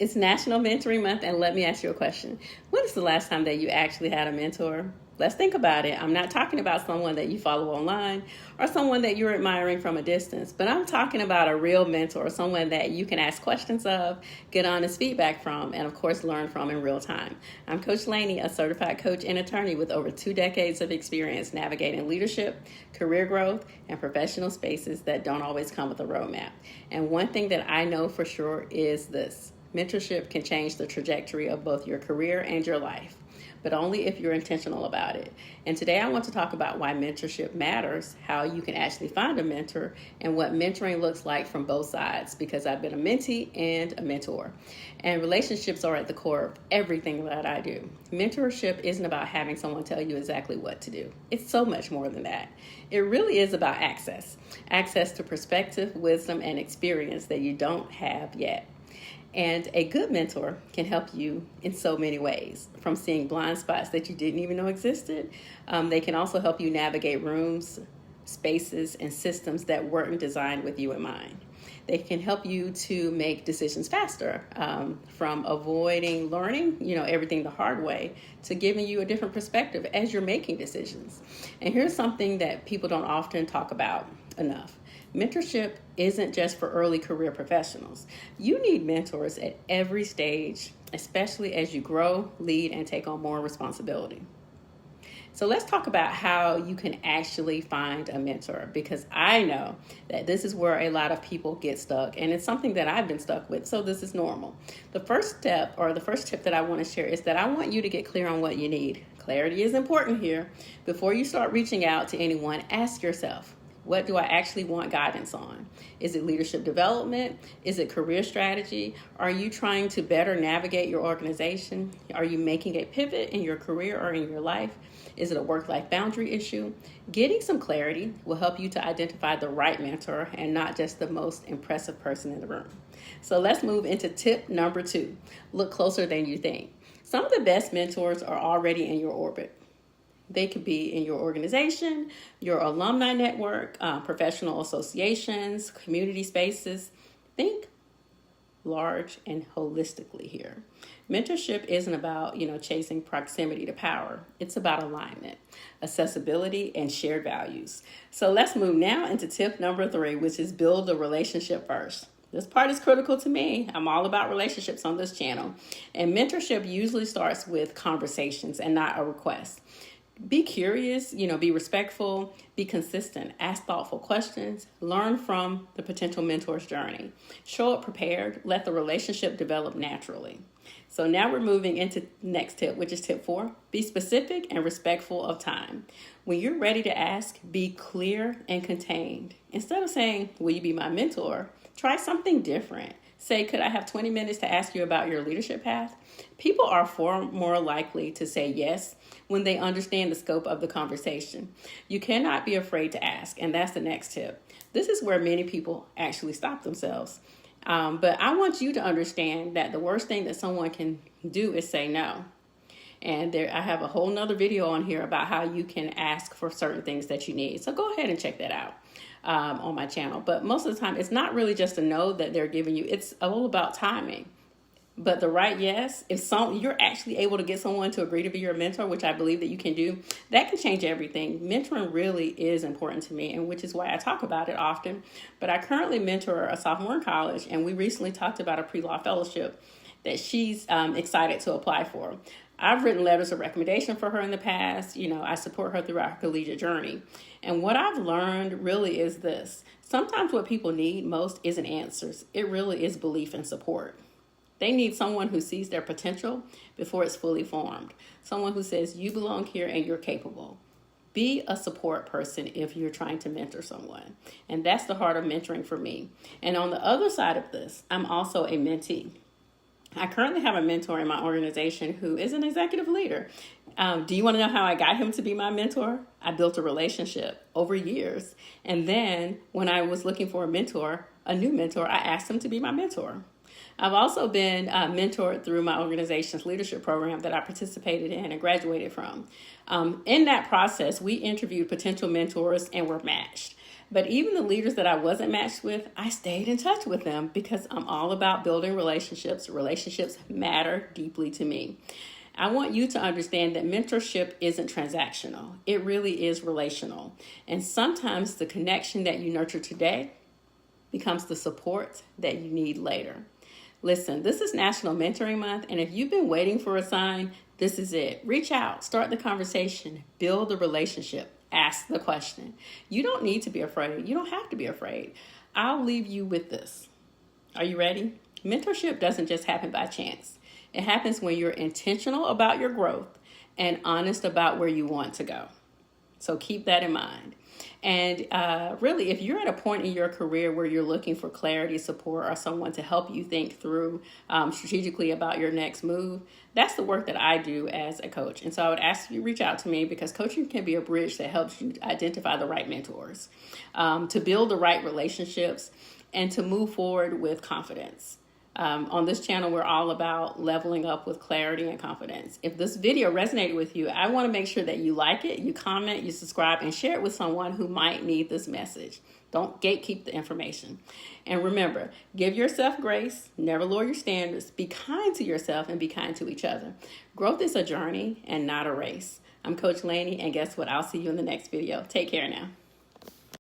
It's National Mentoring Month, and let me ask you a question. When is the last time that you actually had a mentor? Let's think about it. I'm not talking about someone that you follow online or someone that you're admiring from a distance, but I'm talking about a real mentor, someone that you can ask questions of, get honest feedback from, and of course, learn from in real time. I'm Coach Lani, a certified coach and attorney with over 2 decades of experience navigating leadership, career growth, and professional spaces that don't always come with a roadmap. And one thing that I know for sure is this: mentorship can change the trajectory of both your career and your life, but only if you're intentional about it. And today I want to talk about why mentorship matters, how you can actually find a mentor, and what mentoring looks like from both sides, because I've been a mentee and a mentor. And relationships are at the core of everything that I do. Mentorship isn't about having someone tell you exactly what to do. It's so much more than that. It really is about access to perspective, wisdom, and experience that you don't have yet. And a good mentor can help you in so many ways, from seeing blind spots that you didn't even know existed. They can also help you navigate rooms, spaces, and systems that weren't designed with you in mind. They can help you to make decisions faster, from avoiding learning, everything the hard way, to giving you a different perspective as you're making decisions. And here's something that people don't often talk about enough. Mentorship isn't just for early career professionals. You need mentors at every stage, especially as you grow, lead, and take on more responsibility. So let's talk about how you can actually find a mentor, because I know that this is where a lot of people get stuck, and it's something that I've been stuck with, so this is normal. The first step, or the first tip that I want to share, is that I want you to get clear on what you need. Clarity is important here. Before you start reaching out to anyone, ask yourself, what do I actually want guidance on? Is it leadership development? Is it career strategy? Are you trying to better navigate your organization? Are you making a pivot in your career or in your life? Is it a work-life boundary issue? Getting some clarity will help you to identify the right mentor and not just the most impressive person in the room. So let's move into tip number 2. Look closer than you think. Some of the best mentors are already in your orbit. They could be in your organization, your alumni network, professional associations, community spaces. Think large and holistically here. Mentorship isn't about, chasing proximity to power. It's about alignment, accessibility, and shared values. So let's move now into tip number 3, which is build a relationship first. This part is critical to me. I'm all about relationships on this channel. And mentorship usually starts with conversations and not a request. Be curious, be respectful, be consistent, ask thoughtful questions, learn from the potential mentor's journey. Show up prepared, let the relationship develop naturally. So now we're moving into next tip, which is tip 4. Be specific and respectful of time. When you're ready to ask, be clear and contained. Instead of saying, will you be my mentor? Try something different. Say, could I have 20 minutes to ask you about your leadership path? People are far more likely to say yes when they understand the scope of the conversation. You cannot be afraid to ask, and that's the next tip. This is where many people actually stop themselves. But I want you to understand that the worst thing that someone can do is say no. And I have a whole nother video on here about how you can ask for certain things that you need. So go ahead and check that out on my channel. But most of the time, it's not really just a no that they're giving you. It's all about timing. But the right yes, if you're actually able to get someone to agree to be your mentor, which I believe that you can do, that can change everything. Mentoring really is important to me, and which is why I talk about it often. But I currently mentor a sophomore in college, and we recently talked about a pre-law fellowship that she's excited to apply for. I've written letters of recommendation for her in the past. I support her throughout her collegiate journey. And what I've learned really is this. Sometimes what people need most isn't answers. It really is belief and support. They need someone who sees their potential before it's fully formed. Someone who says, you belong here and you're capable. Be a support person if you're trying to mentor someone. And that's the heart of mentoring for me. And on the other side of this, I'm also a mentee. I currently have a mentor in my organization who is an executive leader. Do you want to know how I got him to be my mentor? I built a relationship over years. And then when I was looking for a new mentor, I asked him to be my mentor. I've also been mentored through my organization's leadership program that I participated in and graduated from. In that process, we interviewed potential mentors and were matched. But even the leaders that I wasn't matched with, I stayed in touch with them because I'm all about building relationships. Relationships matter deeply to me. I want you to understand that mentorship isn't transactional. It really is relational. And sometimes the connection that you nurture today becomes the support that you need later. Listen, this is National Mentoring Month, and if you've been waiting for a sign, this is it. Reach out, start the conversation, build the relationship, ask the question. You don't need to be afraid. You don't have to be afraid. I'll leave you with this. Are you ready? Mentorship doesn't just happen by chance. It happens when you're intentional about your growth and honest about where you want to go. So keep that in mind. And really, if you're at a point in your career where you're looking for clarity, support, or someone to help you think through strategically about your next move, that's the work that I do as a coach. And so I would ask you to reach out to me because coaching can be a bridge that helps you identify the right mentors, to build the right relationships, and to move forward with confidence. On this channel, we're all about leveling up with clarity and confidence. If this video resonated with you, I want to make sure that you like it, you comment, you subscribe, and share it with someone who might need this message. Don't gatekeep the information. And remember, give yourself grace, never lower your standards, be kind to yourself, and be kind to each other. Growth is a journey and not a race. I'm Coach Lani, and guess what? I'll see you in the next video. Take care now.